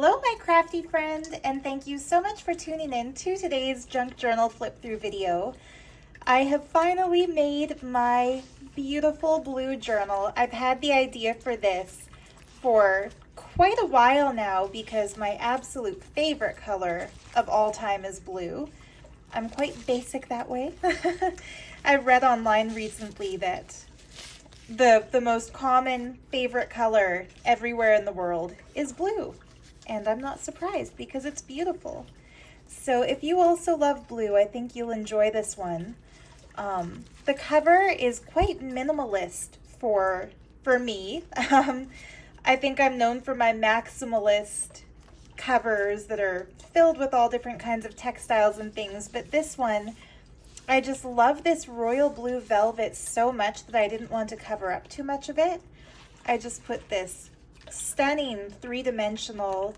Hello, my crafty friend, and thank you so much for tuning in to today's junk journal flip through video. I have finally made my beautiful blue journal. I've had the idea for this for quite a while now because my absolute favorite color of all time is blue. I'm quite basic that way. I read online recently that the most common favorite color everywhere in the world is blue. And I'm not surprised because it's beautiful. So if you also love blue, I think you'll enjoy this one. The cover is quite minimalist for me. I think I'm known for my maximalist covers that are filled with all different kinds of textiles and things, but this one, I just love this royal blue velvet so much that I didn't want to cover up too much of it. I just put this stunning three-dimensional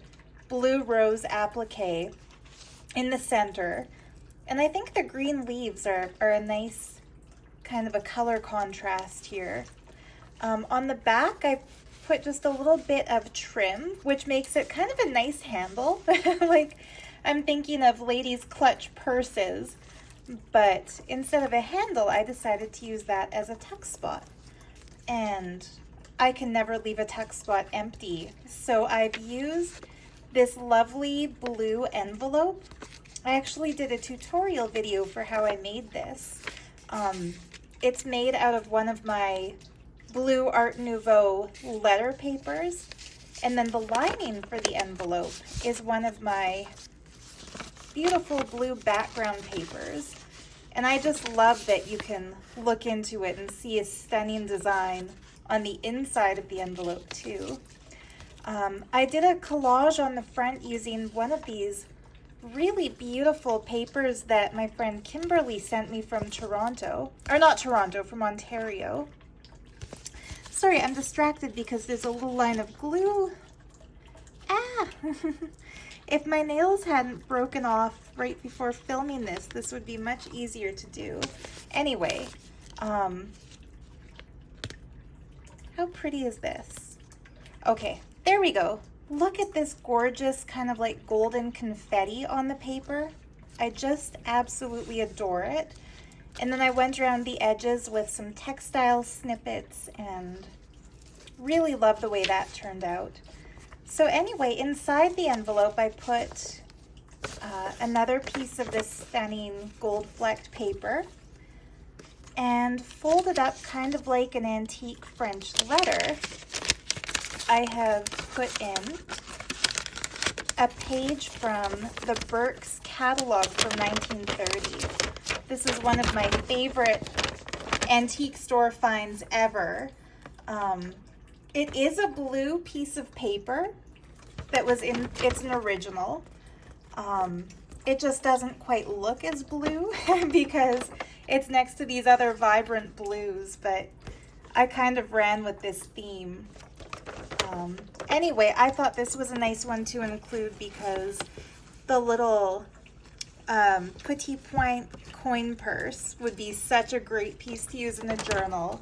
blue rose applique in the center. And I think the green leaves are a nice kind of a color contrast here. On the back, I put just a little bit of trim, which makes it kind of a nice handle. Like, I'm thinking of ladies' clutch purses, but instead of a handle, I decided to use that as a tuck spot. And I can never leave a tuck spot empty. So I've used this lovely blue envelope. I actually did a tutorial video for how I made this. It's made out of one of my blue Art Nouveau letter papers. And then the lining for the envelope is one of my beautiful blue background papers. And I just love that you can look into it and see a stunning design on the inside of the envelope too. I did a collage on the front using one of these really beautiful papers that my friend Kimberly sent me from Toronto, or not Toronto, from Ontario. Sorry, I'm distracted because there's a little line of glue. Ah! If my nails hadn't broken off right before filming this, this would be much easier to do. Anyway, how pretty is this? Okay, there we go. Look at this gorgeous kind of like golden confetti on the paper. I just absolutely adore it. And then I went around the edges with some textile snippets and really love the way that turned out. So anyway, inside the envelope, I put another piece of this stunning gold flecked paper and folded up kind of like an antique French letter. I have put in a page from the Burke's catalog from 1930. This is one of my favorite antique store finds ever. It is a blue piece of paper that was in, it's an original. It just doesn't quite look as blue because it's next to these other vibrant blues, but I kind of ran with this theme. Anyway, I thought this was a nice one to include because the little petit point coin purse would be such a great piece to use in a journal,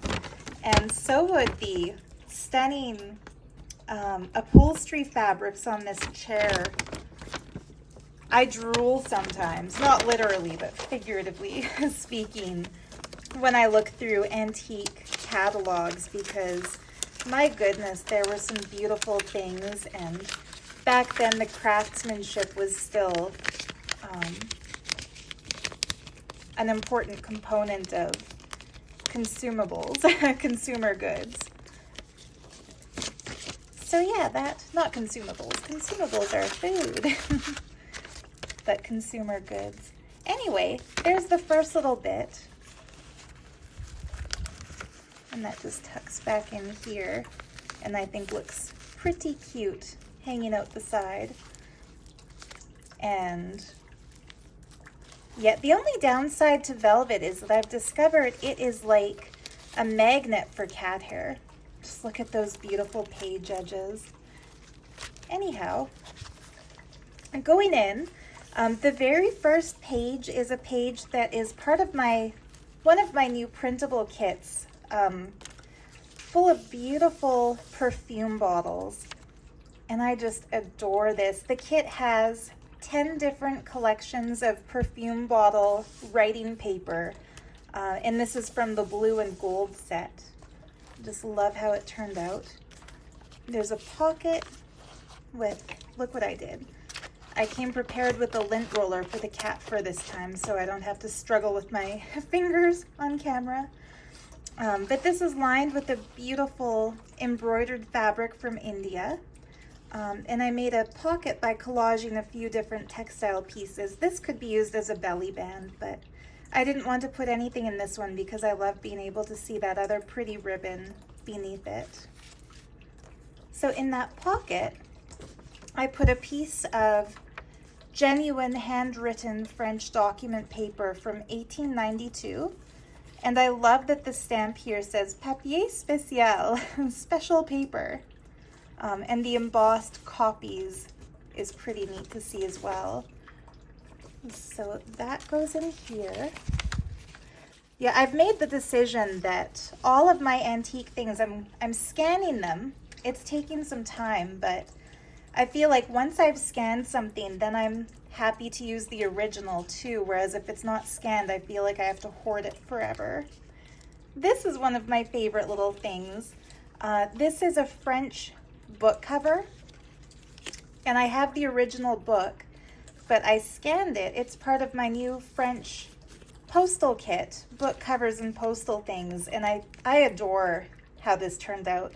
and so would the stunning upholstery fabrics on this chair. I drool sometimes, not literally, but figuratively speaking, when I look through antique catalogs because, my goodness, there were some beautiful things, and back then the craftsmanship was still an important component of consumables, consumer goods. So yeah, not consumables. Consumables are food, but consumer goods. Anyway, there's the first little bit. And that just tucks back in here, and I think looks pretty cute hanging out the side. And yet the only downside to velvet is that I've discovered it is like a magnet for cat hair. Just look at those beautiful page edges. Anyhow, going in, the very first page is a page that is part of one of my new printable kits, full of beautiful perfume bottles. and I just adore this. The kit has 10 different collections of perfume bottle writing paper, and this is from the blue and gold set. Just love how it turned out. There's a pocket with, look what I did. I came prepared with a lint roller for the cat fur this time, so I don't have to struggle with my fingers on camera. But this is lined with a beautiful embroidered fabric from India. And I made a pocket by collaging a few different textile pieces. This could be used as a belly band, but I didn't want to put anything in this one because I love being able to see that other pretty ribbon beneath it. So in that pocket, I put a piece of genuine handwritten French document paper from 1892. And I love that the stamp here says papier spécial, special paper. And the embossed copies is pretty neat to see as well. So that goes in here. Yeah, I've made the decision that all of my antique things, I'm scanning them. It's taking some time, but I feel like once I've scanned something, then I'm happy to use the original too, whereas if it's not scanned, I feel like I have to hoard it forever. This is one of my favorite little things. This is a French book cover, and I have the original book, but I scanned it. It's part of my new French postal kit, book covers and postal things, and I adore how this turned out.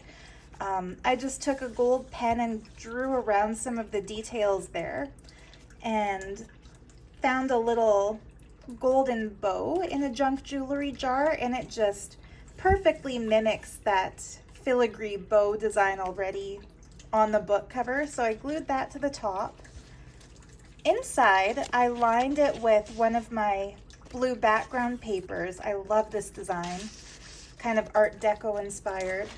I just took a gold pen and drew around some of the details there and found a little golden bow in a junk jewelry jar, and it just perfectly mimics that filigree bow design already on the book cover. So I glued that to the top. Inside, I lined it with one of my blue background papers. I love this design, kind of Art Deco inspired.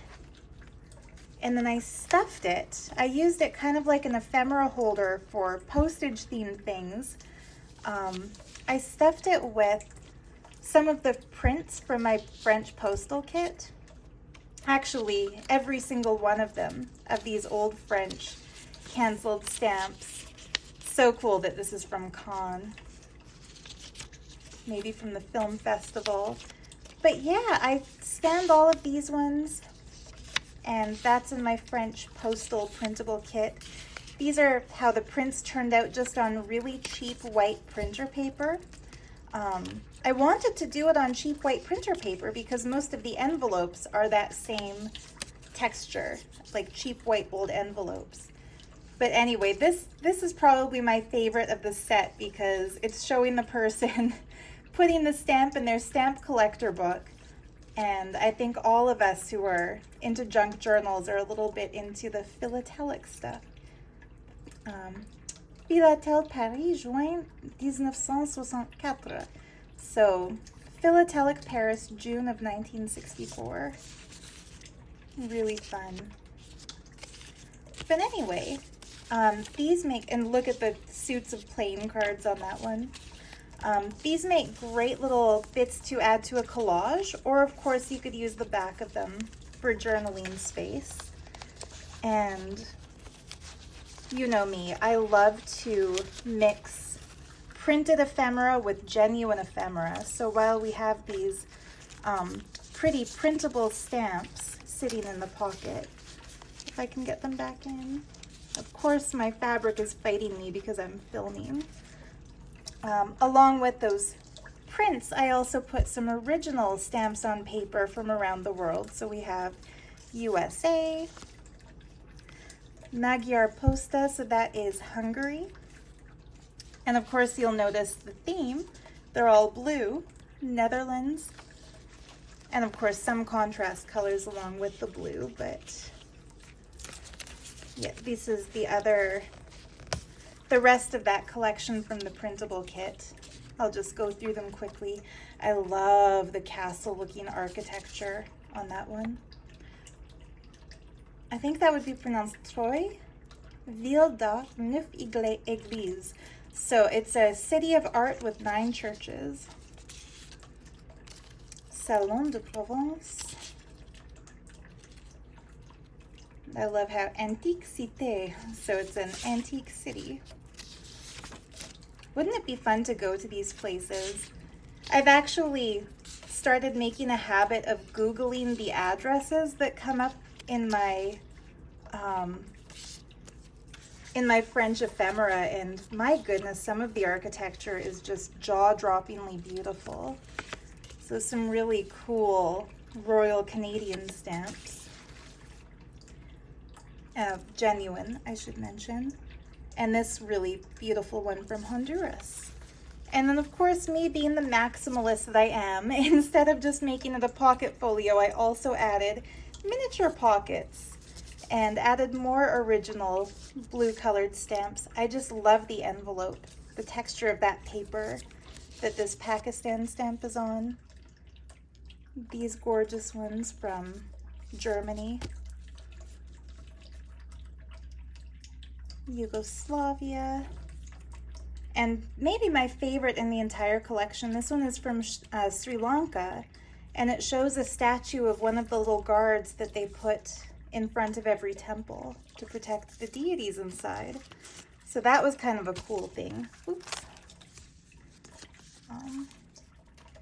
And then I stuffed it. I used it kind of like an ephemera holder for postage themed things. I stuffed it with some of the prints from my French postal kit. Actually, every single one of them, of these old French canceled stamps. So cool that this is from Cannes. Maybe from the film festival. But yeah, I scanned all of these ones, and that's in my French postal printable kit. These are how the prints turned out, just on really cheap white printer paper. I wanted to do it on cheap white printer paper because most of the envelopes are that same texture, like cheap white old envelopes. But anyway, this is probably my favorite of the set because it's showing the person putting the stamp in their stamp collector book. And I think all of us who are into junk journals are a little bit into the philatelic stuff. Philatel Paris, juin 1964. So, Philatelic Paris, June of 1964. Really fun. But anyway, these make, and look at the suits of playing cards on that one. These make great little bits to add to a collage, or of course you could use the back of them for journaling space. And you know me, I love to mix printed ephemera with genuine ephemera. So while we have these pretty printable stamps sitting in the pocket, if I can get them back in. Of course my fabric is fighting me because I'm filming. Along with those prints, I also put some original stamps on paper from around the world. So we have USA, Magyar Posta, so that is Hungary. And of course you'll notice the theme, they're all blue, Netherlands. And of course some contrast colors along with the blue, but yeah, this is the rest of that collection from the printable kit. I'll just go through them quickly. I love the castle looking architecture on that one. I think that would be pronounced Troyes, Ville d'Art, 9 églises. So it's a city of art with 9 churches. Salon de Provence. I love how antique cité, so it's an antique city. Wouldn't it be fun to go to these places? I've actually started making a habit of Googling the addresses that come up in my French ephemera, and my goodness, some of the architecture is just jaw-droppingly beautiful. So some really cool Royal Canadian stamps. Genuine, I should mention. And this really beautiful one from Honduras. And then of course, me being the maximalist that I am, instead of just making it a pocket folio, I also added miniature pockets and added more original blue colored stamps. I just love the envelope, the texture of that paper that this Pakistan stamp is on. These gorgeous ones from Germany, Yugoslavia, and maybe my favorite in the entire collection, this one is from Sri Lanka, and it shows a statue of one of the little guards that they put in front of every temple to protect the deities inside. So that was kind of a cool thing. Oops.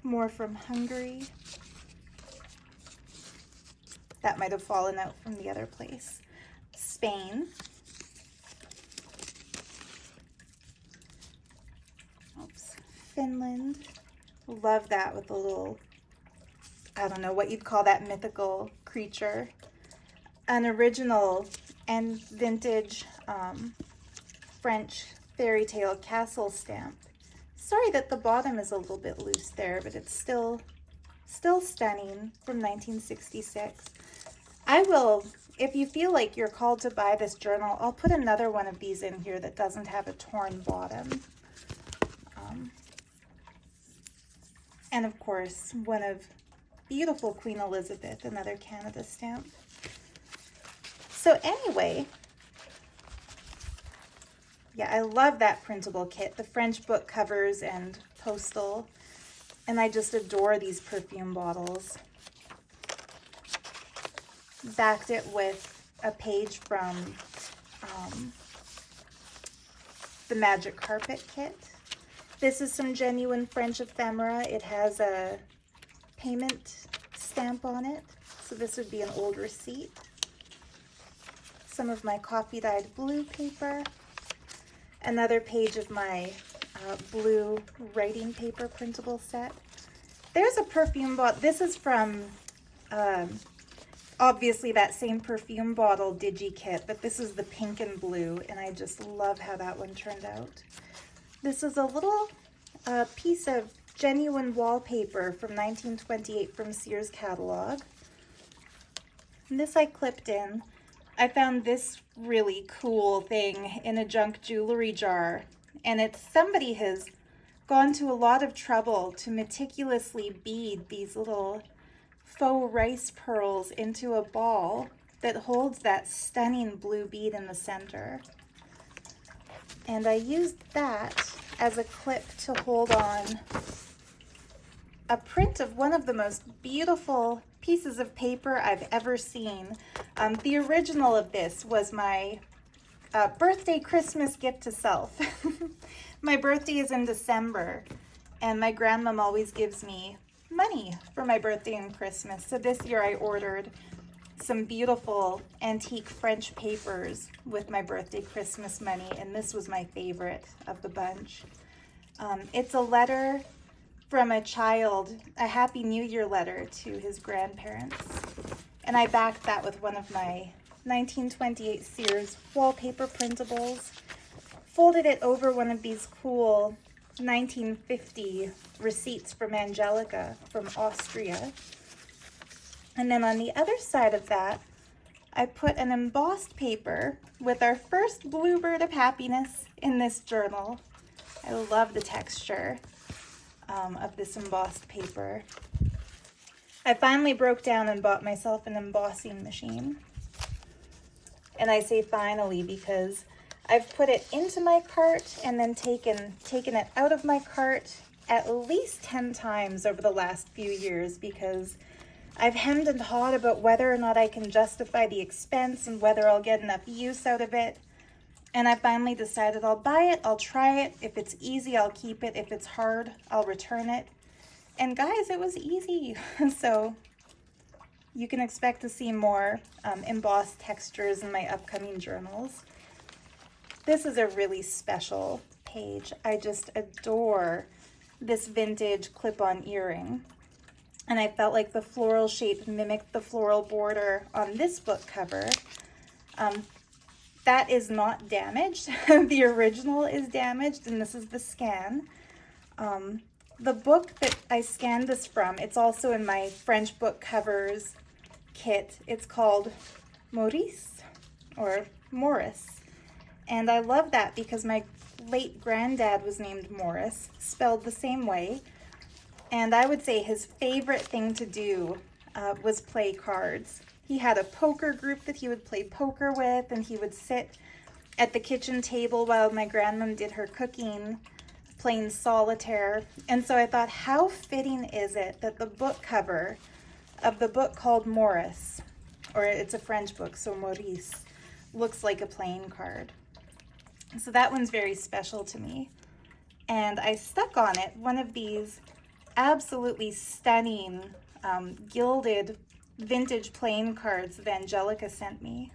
More from Hungary. That might have fallen out from the other place. Spain. Oops. Finland. Love that with the little, I don't know what you'd call that mythical creature. An original and vintage French fairy tale castle stamp. Sorry that the bottom is a little bit loose there, but it's still stunning, from 1966. I will, if you feel like you're called to buy this journal, I'll put another one of these in here that doesn't have a torn bottom. And of course, one of beautiful Queen Elizabeth, another Canada stamp. So anyway, yeah, I love that printable kit, the French book covers and postal, and I just adore these perfume bottles. Backed it with a page from the Magic Carpet Kit. This is some genuine French ephemera. It has a payment stamp on it, so this would be an old receipt. Some of my coffee-dyed blue paper. Another page of my blue writing paper printable set. There's a perfume bottle. This is from obviously that same perfume bottle digi kit, but this is the pink and blue, and I just love how that one turned out. This is a little piece of genuine wallpaper from 1928 from Sears catalog. And this I clipped in. I found this really cool thing in a junk jewelry jar, and it's somebody has gone to a lot of trouble to meticulously bead these little faux rice pearls into a ball that holds that stunning blue bead in the center. And I used that as a clip to hold on a print of one of the most beautiful pieces of paper I've ever seen. The original of this was my birthday Christmas gift to self. My birthday is in December, and my grandmom always gives me money for my birthday and Christmas. So this year I ordered some beautiful antique French papers with my birthday Christmas money, and this was my favorite of the bunch. It's a letter from a child, a Happy New Year letter to his grandparents. And I backed that with one of my 1928 Sears wallpaper printables. Folded it over one of these cool 1950 receipts from Angelica from Austria. And then on the other side of that, I put an embossed paper with our first bluebird of happiness in this journal. I love the texture of this embossed paper. I finally broke down and bought myself an embossing machine. And I say finally because I've put it into my cart and then taken it out of my cart at least 10 times over the last few years because I've hemmed and hawed about whether or not I can justify the expense and whether I'll get enough use out of it. And I finally decided I'll buy it, I'll try it. If it's easy, I'll keep it. If it's hard, I'll return it. And guys, it was easy. So you can expect to see more embossed textures in my upcoming journals. This is a really special page. I just adore this vintage clip-on earring. And I felt like the floral shape mimicked the floral border on this book cover. That is not damaged. The original is damaged, and this is the scan. The book that I scanned this from, it's also in my French book covers kit. It's called Maurice, or Morris. And I love that because my late granddad was named Morris, spelled the same way. And I would say his favorite thing to do was play cards. He had a poker group that he would play poker with, and he would sit at the kitchen table while my grandmom did her cooking, playing solitaire. And so I thought, how fitting is it that the book cover of the book called Morris, or it's a French book, so Maurice, looks like a playing card. So that one's very special to me. And I stuck on it one of these absolutely stunning gilded vintage playing cards that Angelica sent me.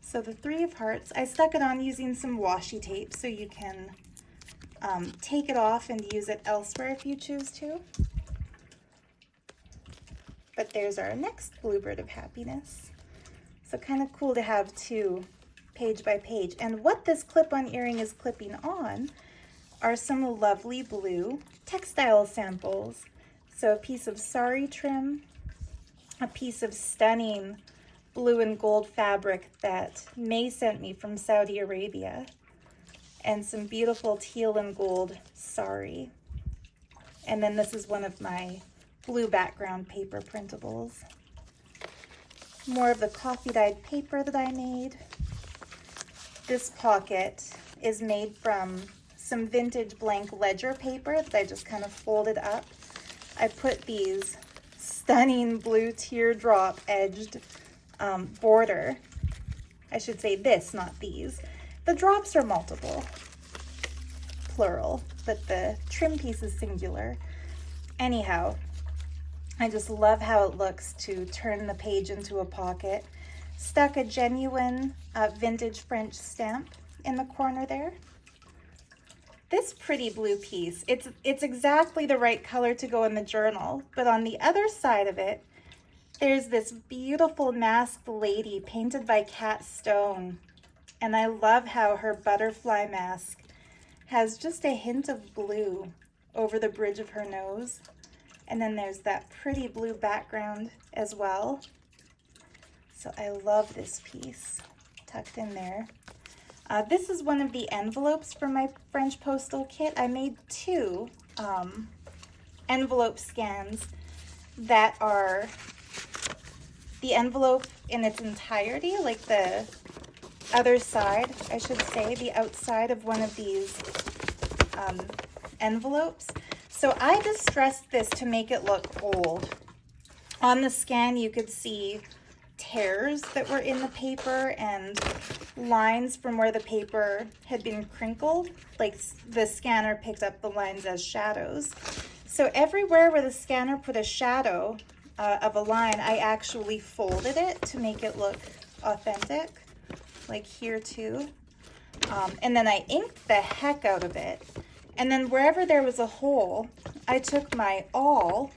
So the Three of Hearts, I stuck it on using some washi tape so you can take it off and use it elsewhere if you choose to. But there's our next Bluebird of Happiness. So kind of cool to have two page by page. And what this clip-on earring is clipping on are some lovely blue textile samples. So a piece of sari trim, a piece of stunning blue and gold fabric that May sent me from Saudi Arabia, and some beautiful teal and gold sari. And then this is one of my blue background paper printables. More of the coffee dyed paper that I made. This pocket is made from some vintage blank ledger paper that I just kind of folded up. I put these stunning blue teardrop edged border. I should say this, not these. The drops are multiple, plural, but the trim piece is singular. Anyhow, I just love how it looks to turn the page into a pocket. Stuck a genuine vintage French stamp in the corner there. This pretty blue piece, it's exactly the right color to go in the journal, but on the other side of it, there's this beautiful masked lady painted by Kat Stone. And I love how her butterfly mask has just a hint of blue over the bridge of her nose. And then there's that pretty blue background as well. So I love this piece tucked in there. This is one of the envelopes for my French postal kit. I made two envelope scans that are the envelope in its entirety, like the other side, I should say, the outside of one of these envelopes. So I distressed this to make it look old. On the scan, you could see tears that were in the paper and lines from where the paper had been crinkled, like the scanner picked up the lines as shadows. So everywhere where the scanner put a shadow of a line, I actually folded it to make it look authentic, like here too. And then I inked the heck out of it. And then wherever there was a hole, I took my awl,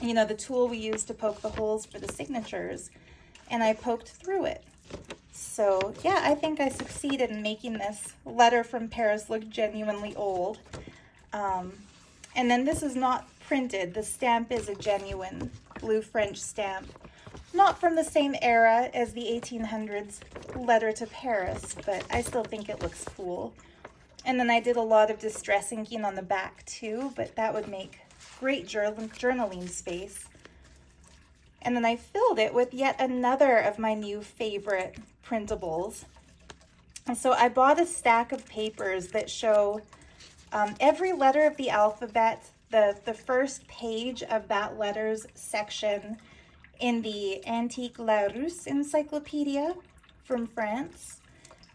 you know, the tool we use to poke the holes for the signatures, and I poked through it. So yeah, I think I succeeded in making this letter from Paris look genuinely old. And then this is not printed. The stamp is a genuine blue French stamp. Not from the same era as the 1800s letter to Paris, but I still think it looks cool. And then I did a lot of distress inking on the back too, but that would make great journaling space. And then I filled it with yet another of my new favorite printables. And so I bought a stack of papers that show every letter of the alphabet, the first page of that letter's section in the Antique Larousse Encyclopedia from France.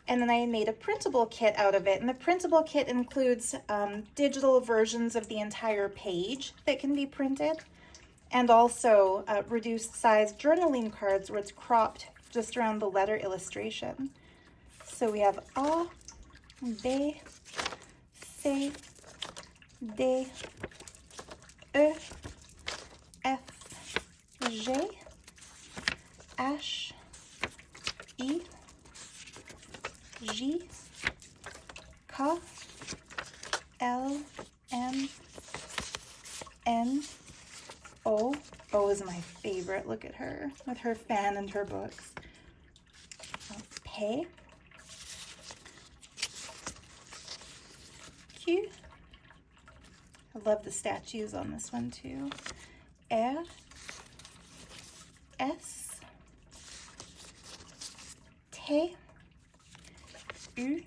And then I made a printable kit out of it. And the printable kit includes digital versions of the entire page that can be printed, and also reduced size journaling cards where it's cropped just around the letter illustration. So we have A, B, C, D, E, F, G, H, I, J, K, L, M, N, O. O is my favorite. Look at her with her fan and her books. P, Q. I love the statues on this one too. R, S, T, U.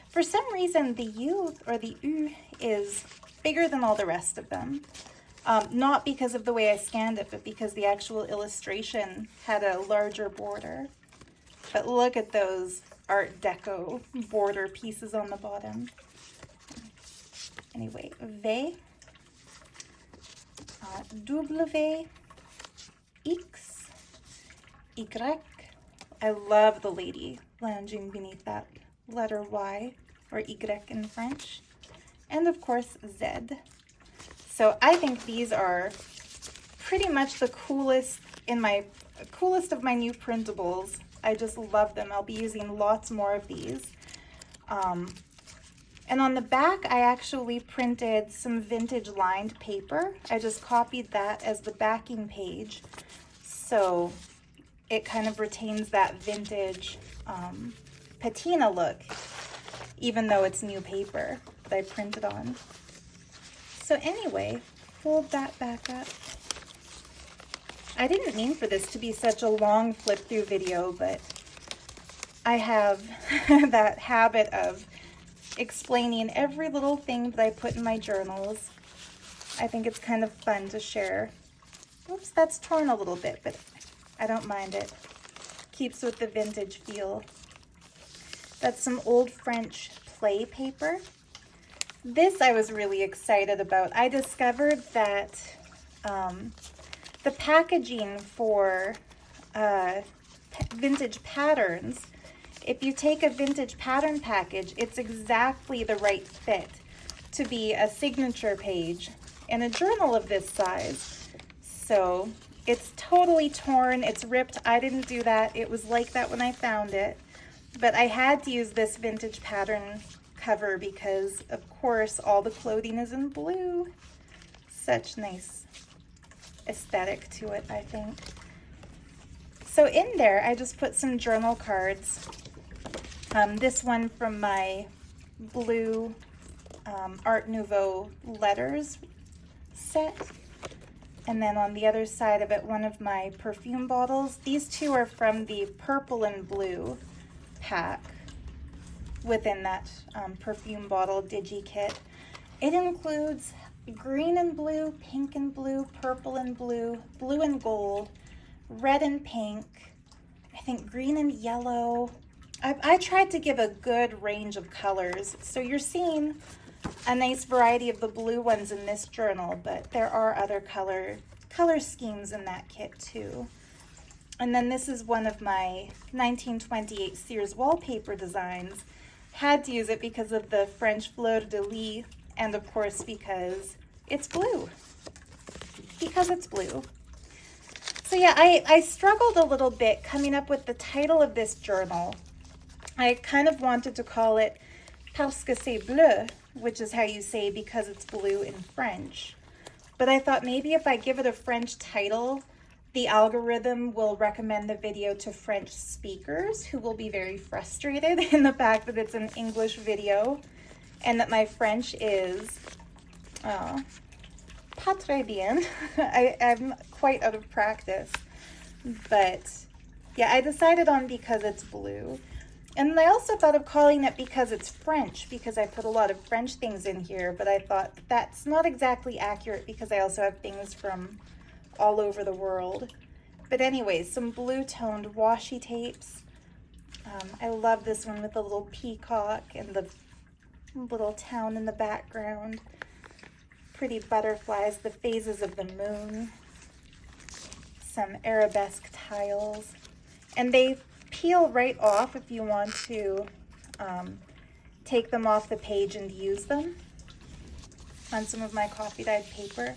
For some reason, the U or the U is bigger than all the rest of them. Not because of the way I scanned it, but because the actual illustration had a larger border. But look at those Art Deco border pieces on the bottom. Anyway, V, W, X, Y. I love the lady lounging beneath that letter Y, or Y in French. And of course, Z. So I think these are pretty much the coolest of my new printables. I just love them. I'll be using lots more of these. And on the back, I actually printed some vintage lined paper. I just copied that as the backing page. So it kind of retains that vintage patina look, even though it's new paper that I printed on. So anyway, fold that back up. I didn't mean for this to be such a long flip through video, but I have that habit of explaining every little thing that I put in my journals. I think it's kind of fun to share. Oops, that's torn a little bit, but I don't mind it. Keeps with the vintage feel. That's some old French play paper. This I was really excited about. I discovered that the packaging for vintage patterns, if you take a vintage pattern package, it's exactly the right fit to be a signature page in a journal of this size. So it's totally torn, it's ripped. I didn't do that. It was like that when I found it. But I had to use this vintage pattern cover because, of course, all the clothing is in blue. Such nice aesthetic to it, I think. So in there, I just put some journal cards. This one from my blue Art Nouveau letters set. And then on the other side of it, one of my perfume bottles. These two are from the purple and blue pack within that perfume bottle digi kit. It includes green and blue, pink and blue, purple and blue, blue and gold, red and pink, I think green and yellow. I tried to give a good range of colors. So you're seeing a nice variety of the blue ones in this journal, but there are other color schemes in that kit too. And then this is one of my 1928 Sears wallpaper designs. Had to use it because of the French fleur de lis, and of course because it's blue. Because it's blue. So yeah, I struggled a little bit coming up with the title of this journal. I kind of wanted to call it Parce que c'est bleu, which is how you say because it's blue in French. But I thought maybe if I give it a French title, the algorithm will recommend the video to French speakers who will be very frustrated in the fact that it's an English video and that my French is pas très bien. I'm quite out of practice. But yeah, I decided on because it's blue. And I also thought of calling it because it's French, because I put a lot of French things in here, but I thought that's not exactly accurate because I also have things from all over the world. But anyways, some blue toned washi tapes. I love this one with the little peacock and the little town in the background. Pretty butterflies, the phases of the moon. Some arabesque tiles. And they peel right off if you want to take them off the page and use them on some of my coffee dyed paper.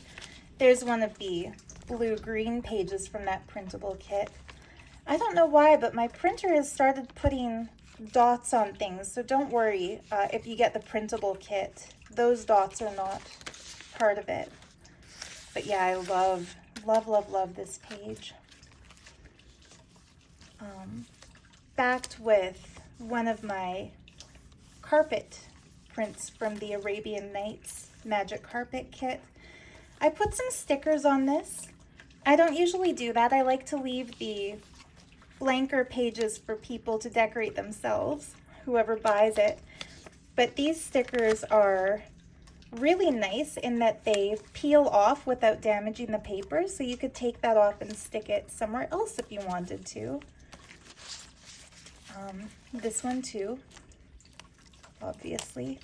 There's one of the blue-green pages from that printable kit. I don't know why, but my printer has started putting dots on things, so don't worry if you get the printable kit. Those dots are not part of it. But yeah, I love, love, love, love this page. Backed with one of my carpet prints from the Arabian Nights Magic Carpet Kit. I put some stickers on this. I don't usually do that. I like to leave the blanker pages for people to decorate themselves, whoever buys it. But these stickers are really nice in that they peel off without damaging the paper, so you could take that off and stick it somewhere else if you wanted to. This one too, obviously.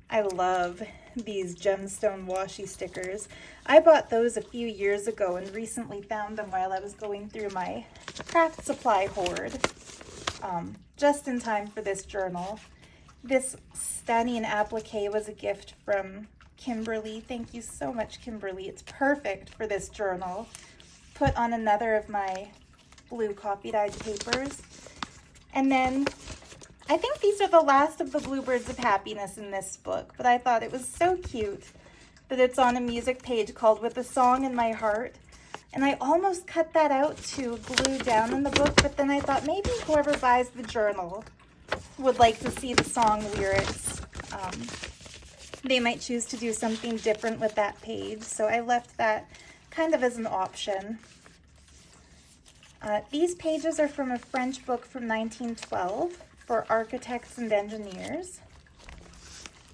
I love these gemstone washi stickers. I bought those a few years ago and recently found them while I was going through my craft supply hoard, just in time for this journal. This stunning applique was a gift from Kimberly. Thank you so much, Kimberly. It's perfect for this journal. Put on another of my blue coffee dyed papers. And then I think these are the last of the Bluebirds of Happiness in this book, but I thought it was so cute that it's on a music page called With a Song in My Heart. And I almost cut that out to glue down in the book, but then I thought maybe whoever buys the journal would like to see the song lyrics. They might choose to do something different with that page, so I left that kind of as an option. These pages are from a French book from 1912 for architects and engineers.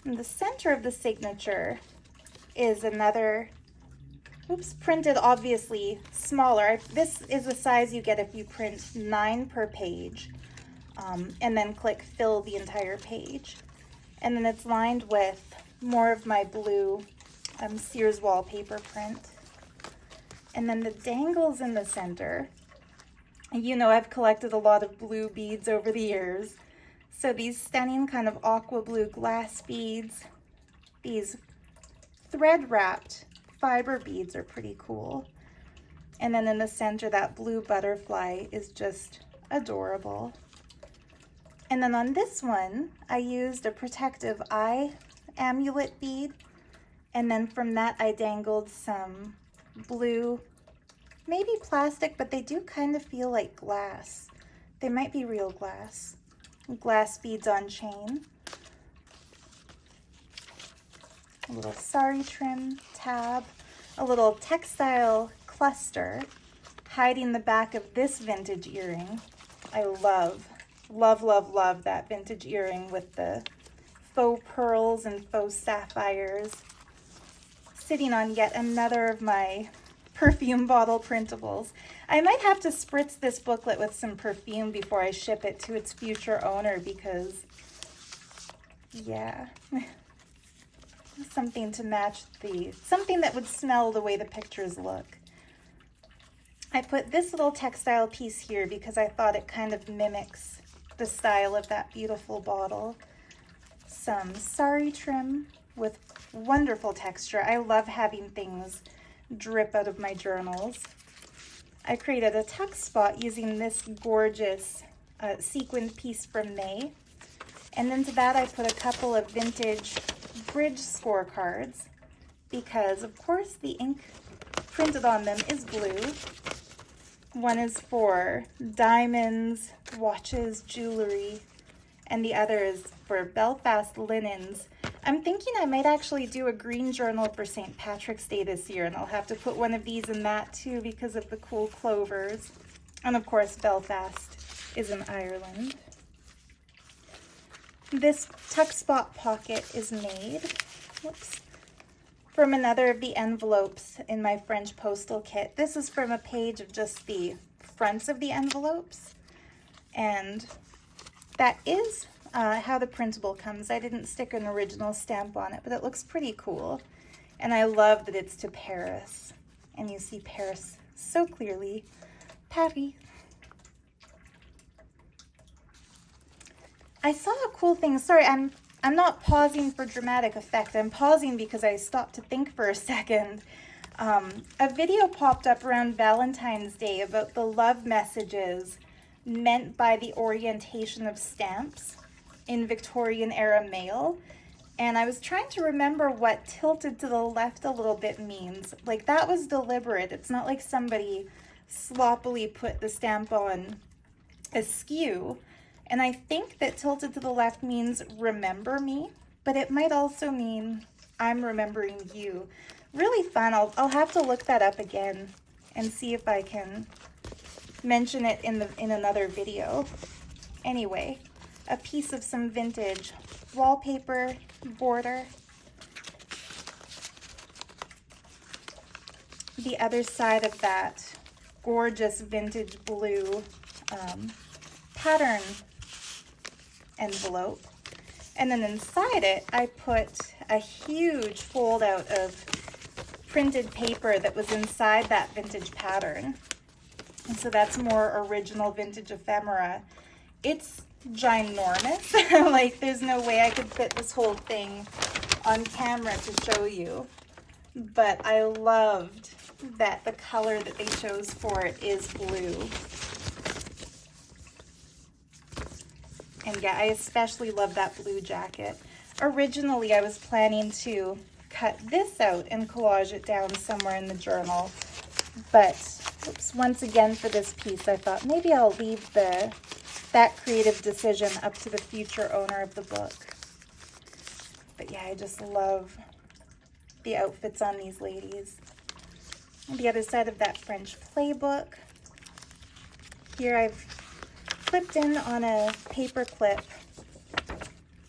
In the center of the signature is another, printed obviously smaller. This is the size you get if you print 9 per page, and then click fill the entire page. And then it's lined with more of my blue Sears wallpaper print. And then the dangles in the center. You know, I've collected a lot of blue beads over the years. So these stunning kind of aqua blue glass beads, these thread wrapped fiber beads are pretty cool. And then in the center, that blue butterfly is just adorable. And then on this one, I used a protective eye amulet bead. And then from that, I dangled some blue, maybe plastic, but they do kind of feel like glass. They might be real glass. Glass beads on chain. A little sari trim tab. A little textile cluster hiding the back of this vintage earring. I love, love, love, love that vintage earring with the faux pearls and faux sapphires. Sitting on yet another of my perfume bottle printables. I might have to spritz this booklet with some perfume before I ship it to its future owner because, yeah, something to match something that would smell the way the pictures look. I put this little textile piece here because I thought it kind of mimics the style of that beautiful bottle. Some sari trim with wonderful texture. I love having things drip out of my journals. I created a tuck spot using this gorgeous sequined piece from May. And into that I put a couple of vintage bridge scorecards because of course the ink printed on them is blue. One is for diamonds, watches, jewelry, and the other is for Belfast linens. I'm thinking I might actually do a green journal for St. Patrick's Day this year, and I'll have to put one of these in that too because of the cool clovers. And of course, Belfast is in Ireland. This tuck spot pocket is made from another of the envelopes in my French postal kit. This is from a page of just the fronts of the envelopes, and that is how the printable comes. I didn't stick an original stamp on it, but it looks pretty cool. And I love that it's to Paris, and you see Paris so clearly. Paris. I saw a cool thing. Sorry, I'm not pausing for dramatic effect. I'm pausing because I stopped to think for a second. A video popped up around Valentine's Day about the love messages meant by the orientation of stamps in Victorian era mail. And I was trying to remember what tilted to the left a little bit means. Like, that was deliberate. It's not like somebody sloppily put the stamp on askew. And I think that tilted to the left means remember me, but it might also mean I'm remembering you. Really fun. I'll have to look that up again and see if I can mention it in another video. Anyway, a piece of some vintage wallpaper border. The other side of that gorgeous vintage blue pattern envelope. And then inside it, I put a huge fold out of printed paper that was inside that vintage pattern. And so that's more original vintage ephemera. It's ginormous. Like, there's no way I could fit this whole thing on camera to show you. But I loved that the color that they chose for it is blue. And yeah, I especially love that blue jacket. Originally, I was planning to cut this out and collage it down somewhere in the journal. But oops, once again for this piece, I thought maybe I'll leave that creative decision up to the future owner of the book. But yeah, I just love the outfits on these ladies. On the other side of that French playbook, here I've clipped in on a paper clip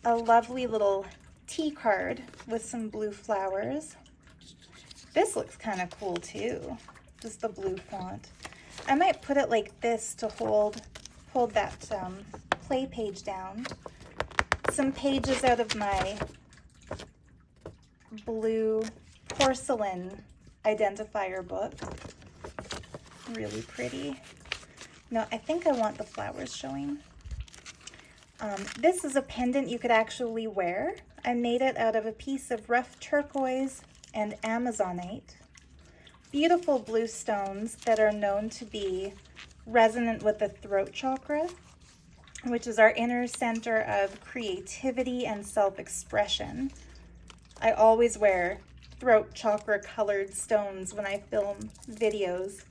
a lovely little tea card with some blue flowers. This looks kind of cool too, just the blue font. I might put it like this to hold that play page down. Some pages out of my blue porcelain identifier book. Really pretty. No, I think I want the flowers showing. This is a pendant you could actually wear. I made it out of a piece of rough turquoise and amazonite. Beautiful blue stones that are known to be resonant with the throat chakra, which is our inner center of creativity and self-expression. I always wear throat chakra colored stones when I film videos,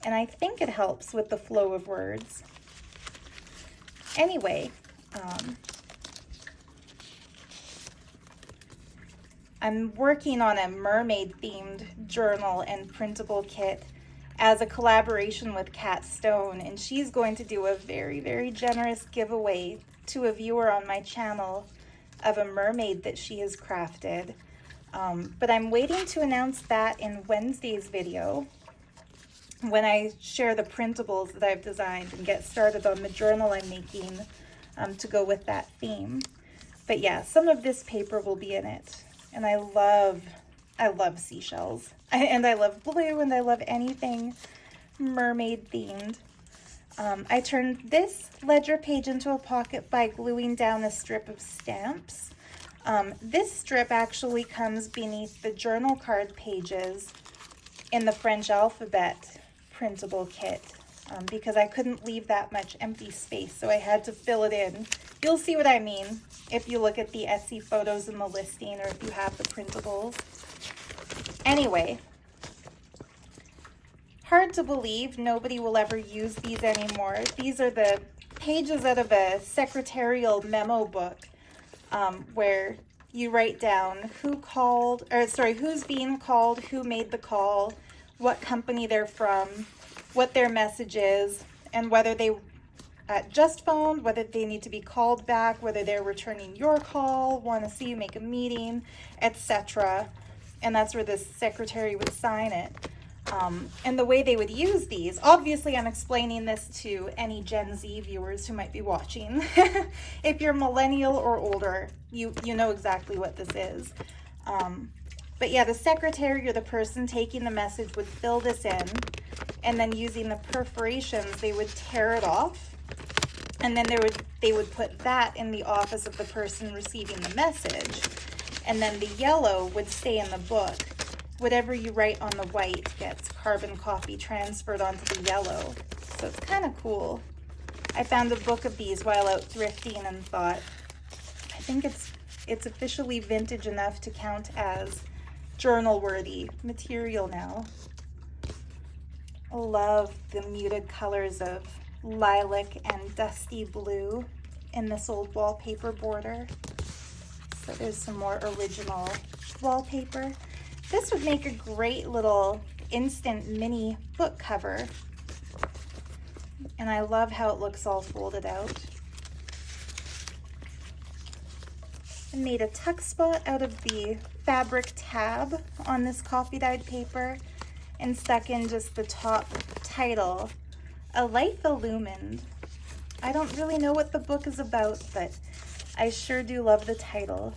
and I think it helps with the flow of words. Anyway, I'm working on a mermaid-themed journal and printable kit as a collaboration with Kat Stone, and she's going to do a very, very generous giveaway to a viewer on my channel of a mermaid that she has crafted. But I'm waiting to announce that in Wednesday's video when I share the printables that I've designed and get started on the journal I'm making to go with that theme. But yeah, some of this paper will be in it. And I love seashells. And I love blue, and I love anything mermaid themed. I turned this ledger page into a pocket by gluing down a strip of stamps. This strip actually comes beneath the journal card pages in the French alphabet printable kit because I couldn't leave that much empty space, so I had to fill it in. You'll see what I mean if you look at the Etsy photos in the listing or if you have the printables. Anyway, hard to believe nobody will ever use these anymore. These are the pages out of a secretarial memo book where you write down who's being called, who made the call, what company they're from, what their message is, and whether they just phoned, whether they need to be called back, whether they're returning your call, want to see you make a meeting, etc. and that's where the secretary would sign it. And the way they would use these, obviously I'm explaining this to any Gen Z viewers who might be watching. If you're millennial or older, you know exactly what this is. But yeah, the secretary or the person taking the message would fill this in, and then using the perforations, they would tear it off, and then they would put that in the office of the person receiving the message, and then the yellow would stay in the book. Whatever you write on the white gets carbon copy transferred onto the yellow. So it's kind of cool. I found a book of these while out thrifting and thought, I think it's officially vintage enough to count as journal-worthy material now. I love the muted colors of lilac and dusty blue in this old wallpaper border. So there's some more original wallpaper. This would make a great little instant mini book cover. And I love how it looks all folded out. I made a tuck spot out of the fabric tab on this coffee dyed paper and stuck in just the top title, A Life Illumined. I don't really know what the book is about, but I sure do love the title.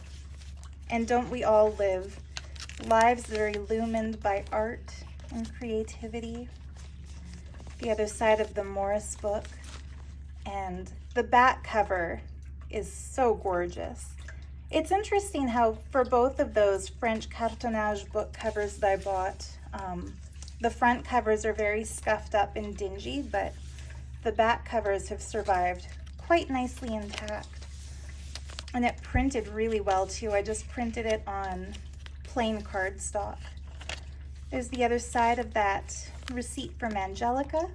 And don't we all live lives that are illumined by art and creativity? The other side of the Morris book, and the back cover is so gorgeous. It's interesting how for both of those French cartonnage book covers that I bought, the front covers are very scuffed up and dingy, but the back covers have survived quite nicely intact. And it printed really well too. I just printed it on plain cardstock. There's the other side of that receipt from Angelica.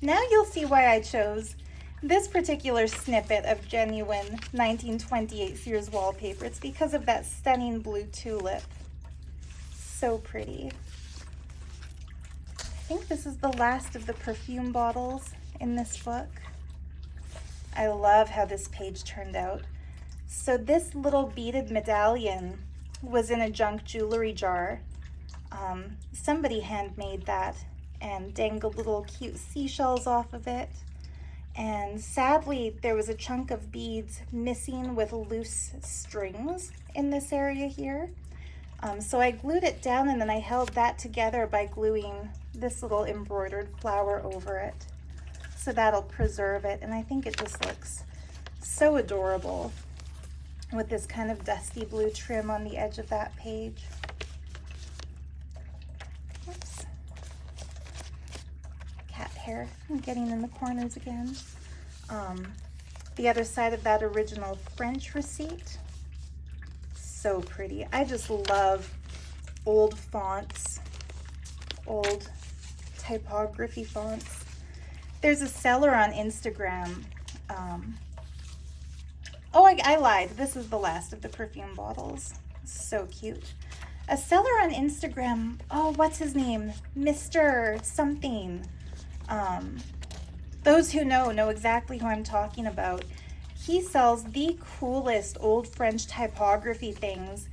Now you'll see why I chose this particular snippet of genuine 1928 Sears wallpaper. It's because of that stunning blue tulip. So pretty. I think this is the last of the perfume bottles in this book. I love how this page turned out. So this little beaded medallion was in a junk jewelry jar. Somebody handmade that and dangled little cute seashells off of it. And sadly, there was a chunk of beads missing with loose strings in this area here. So I glued it down, and then I held that together by gluing this little embroidered flower over it. So that'll preserve it, and I think it just looks so adorable with this kind of dusty blue trim on the edge of that page. Oops. Cat hair getting in the corners again. The other side of that original French receipt. So pretty. I just love old fonts, old typography fonts. There's a seller on Instagram. I lied. This is the last of the perfume bottles. So cute. A seller on Instagram, what's his name? Mr. something. Those who know exactly who I'm talking about. He sells the coolest old French typography things.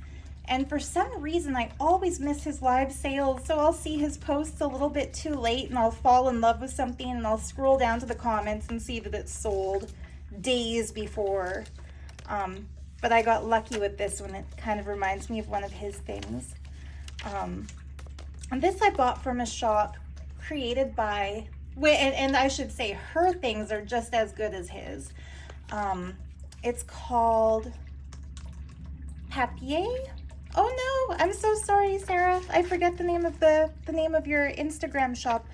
And for some reason, I always miss his live sales, so I'll see his posts a little bit too late, and I'll fall in love with something, and I'll scroll down to the comments and see that it's sold days before. But I got lucky with this one. It kind of reminds me of one of his things. And this I bought from a shop created by, and I should say her things are just as good as his. It's called Papier. Oh no, I'm so sorry, Sarah. I forget the name of the name of your Instagram shop.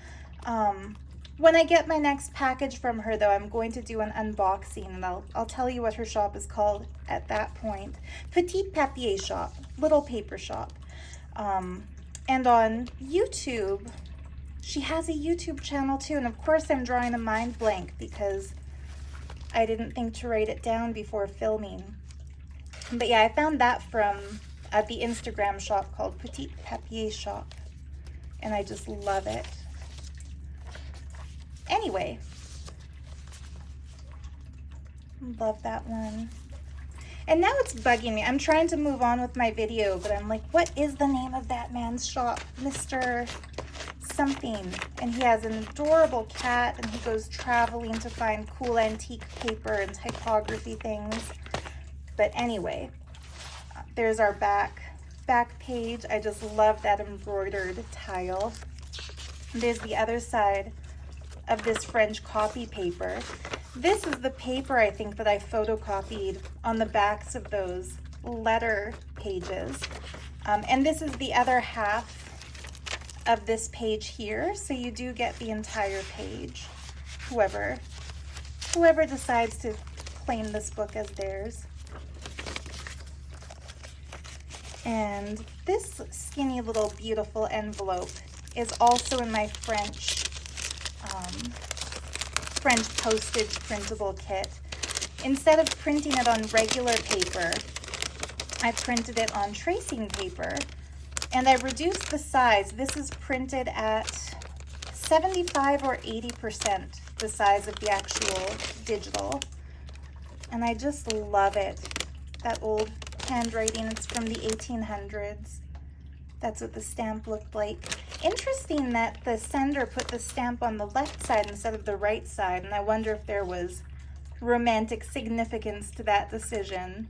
When I get my next package from her, though, I'm going to do an unboxing, and I'll tell you what her shop is called at that point. Petite Papier Shop, little paper shop. And on YouTube, she has a YouTube channel too, and of course I'm drawing a mind blank because I didn't think to write it down before filming. But yeah, I found that at the Instagram shop called Petite Papier Shop, and I just love it. Anyway, love that one. And now it's bugging me. I'm trying to move on with my video, but I'm like, what is the name of that man's shop? Mr. something. And he has an adorable cat, and he goes traveling to find cool antique paper and typography things. But anyway, there's our back page. I just love that embroidered tile. There's the other side of this French copy paper. This is the paper I think that I photocopied on the backs of those letter pages. And this is the other half of this page here, so you do get the entire page, whoever decides to claim this book as theirs. And this skinny little beautiful envelope is also in my French postage printable kit. Instead of printing it on regular paper, I printed it on tracing paper, and I reduced the size. This is printed at 75 or 80% the size of the actual digital, and I just love it. That old handwriting, it's from the 1800s. That's what the stamp looked like. Interesting that the sender put the stamp on the left side instead of the right side, and I wonder if there was romantic significance to that decision.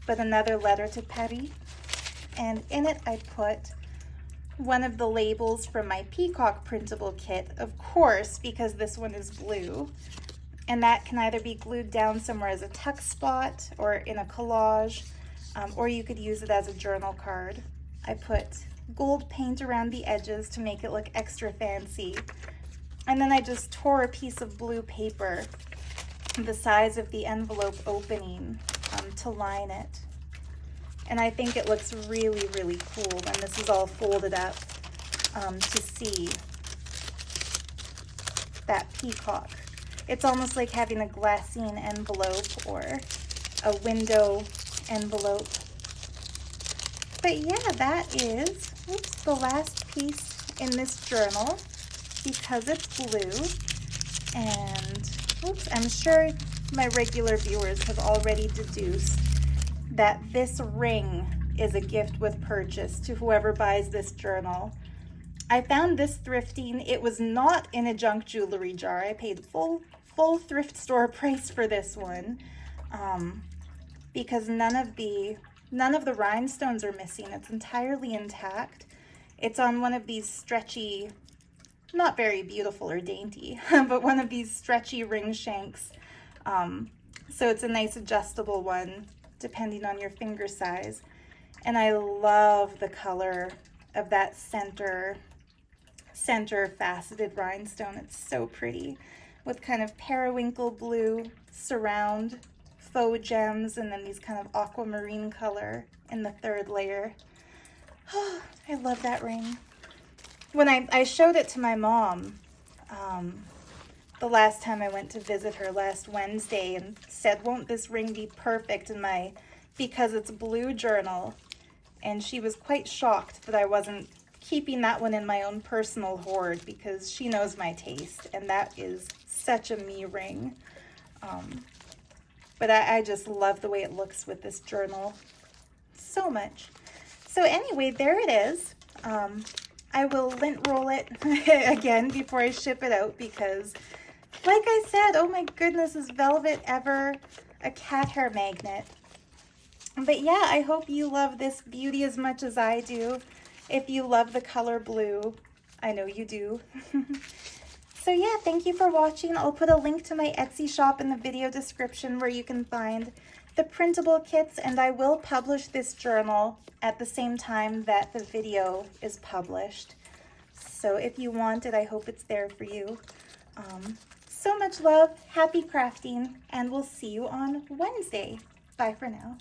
But another letter to Patty, and in it I put one of the labels from my peacock printable kit, of course, because this one is blue, and that can either be glued down somewhere as a tuck spot or in a collage, or you could use it as a journal card. I put gold paint around the edges to make it look extra fancy, and then I just tore a piece of blue paper the size of the envelope opening to line it. And I think it looks really, really cool when this is all folded up to see that peacock. It's almost like having a glassine envelope or a window envelope. But yeah, that is the last piece in this journal because it's blue. And I'm sure my regular viewers have already deduced that this ring is a gift with purchase to whoever buys this journal. I found this thrifting. It was not in a junk jewelry jar. I paid full thrift store price for this one because none of the rhinestones are missing. It's entirely intact. It's on one of these stretchy, not very beautiful or dainty, but one of these stretchy ring shanks. So it's a nice adjustable one depending on your finger size. And I love the color of that center faceted rhinestone. It's so pretty with kind of periwinkle blue surround faux gems, and then these kind of aquamarine color in the third layer. Oh, I love that ring. When I showed it to my mom the last time I went to visit her last Wednesday and said, won't this ring be perfect in my because it's blue journal? And she was quite shocked that I wasn't keeping that one in my own personal hoard because she knows my taste, and that is such a me ring. But I just love the way it looks with this journal so much. So anyway, there it is. I will lint roll it again before I ship it out because, like I said, oh my goodness, is velvet ever a cat hair magnet? But yeah, I hope you love this beauty as much as I do. If you love the color blue, I know you do. So yeah, thank you for watching. I'll put a link to my Etsy shop in the video description where you can find the printable kits, and I will publish this journal at the same time that the video is published. So if you want it, I hope it's there for you. So much love, happy crafting, and we'll see you on Wednesday. Bye for now.